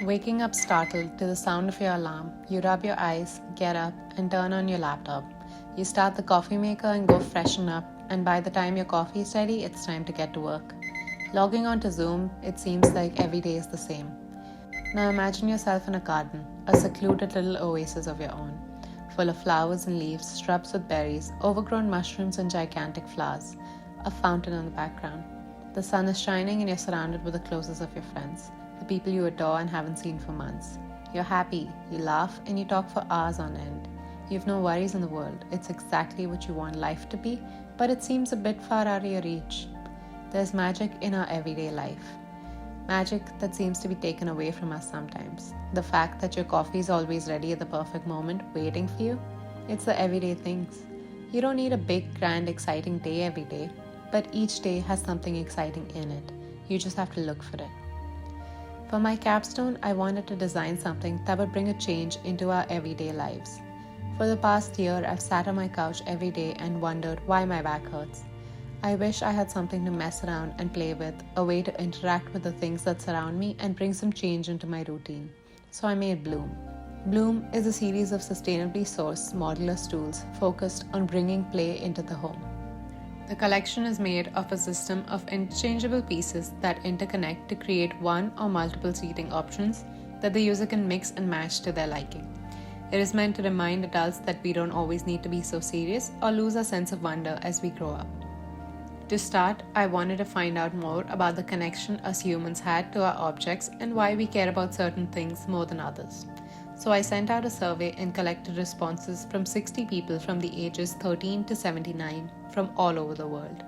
Waking up startled to the sound of your alarm, you rub your eyes, get up, and turn on your laptop. You start the coffee maker and go freshen up, and by the time your coffee is ready, it's time to get to work. Logging onto Zoom, it seems like every day is the same. Now imagine yourself in a garden, a secluded little oasis of your own, full of flowers and leaves, shrubs with berries, overgrown mushrooms and gigantic flowers, a fountain in the background. The sun is shining and you're surrounded with the closest of your friends, the people you adore and haven't seen for months. You're happy, you laugh, and you talk for hours on end. You have no worries in the world. It's exactly what you want life to be, but it seems a bit far out of your reach. There's magic in our everyday life. Magic that seems to be taken away from us sometimes. The fact that your coffee is always ready at the perfect moment, waiting for you. It's the everyday things. You don't need a big, grand, exciting day every day, but each day has something exciting in it. You just have to look for it. For my capstone, I wanted to design something that would bring a change into our everyday lives. For the past year, I've sat on my couch every day and wondered why my back hurts. I wish I had something to mess around and play with, a way to interact with the things that surround me and bring some change into my routine. So I made Bloom. Bloom is a series of sustainably sourced modular stools focused on bringing play into the home. The collection is made of a system of interchangeable pieces that interconnect to create one or multiple seating options that the user can mix and match to their liking. It is meant to remind adults that we don't always need to be so serious or lose our sense of wonder as we grow up. To start, I wanted to find out more about the connection us humans had to our objects and why we care about certain things more than others. So I sent out a survey and collected responses from 60 people from the ages 13 to 79 from all over the world.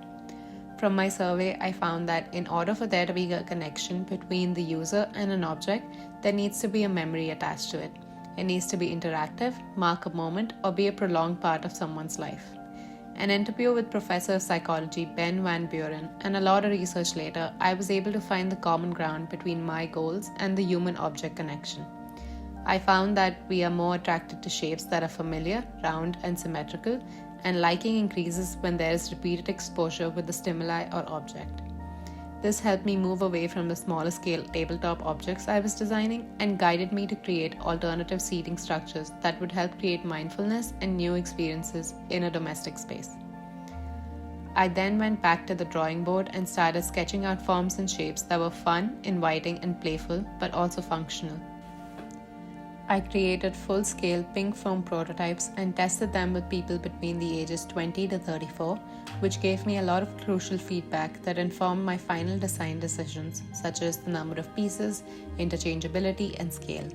From my survey, I found that in order for there to be a connection between the user and an object, there needs to be a memory attached to it. It needs to be interactive, mark a moment, or be a prolonged part of someone's life. An interview with Professor of Psychology Ben Van Buren and a lot of research later, I was able to find the common ground between my goals and the human-object connection. I found that we are more attracted to shapes that are familiar, round, and symmetrical, and liking increases when there is repeated exposure with the stimuli or object. This helped me move away from the smaller scale tabletop objects I was designing and guided me to create alternative seating structures that would help create mindfulness and new experiences in a domestic space. I then went back to the drawing board and started sketching out forms and shapes that were fun, inviting, and playful, but also functional. I created full-scale pink foam prototypes and tested them with people between the ages 20 to 34, which gave me a lot of crucial feedback that informed my final design decisions, such as the number of pieces, interchangeability, and scale.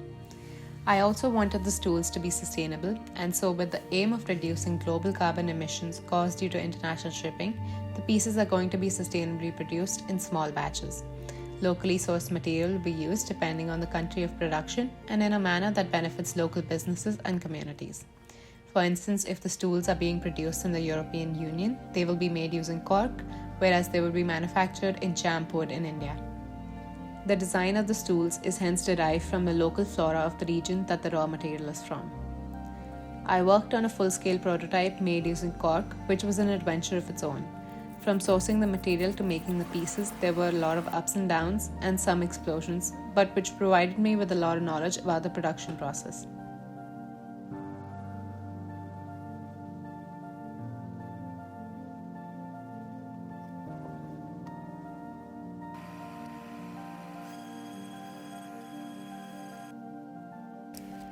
I also wanted the stools to be sustainable, and so with the aim of reducing global carbon emissions caused due to international shipping, the pieces are going to be sustainably produced in small batches. Locally sourced material will be used depending on the country of production and in a manner that benefits local businesses and communities. For instance, if the stools are being produced in the European Union, they will be made using cork, whereas they will be manufactured in champ wood in India. The design of the stools is hence derived from the local flora of the region that the raw material is from. I worked on a full-scale prototype made using cork, which was an adventure of its own. From sourcing the material to making the pieces, there were a lot of ups and downs and some explosions, but which provided me with a lot of knowledge about the production process.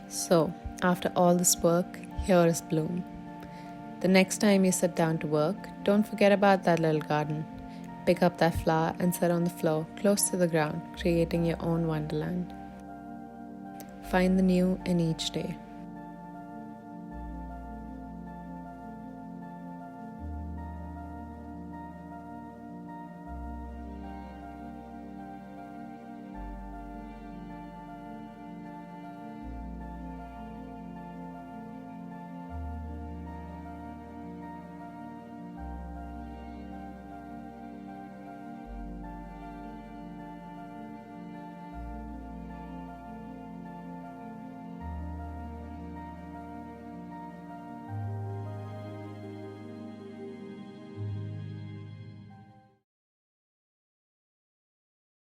So, after all this work, here is Bloom. The next time you sit down to work, don't forget about that little garden. Pick up that flower and sit on the floor, close to the ground, creating your own wonderland. Find the new in each day.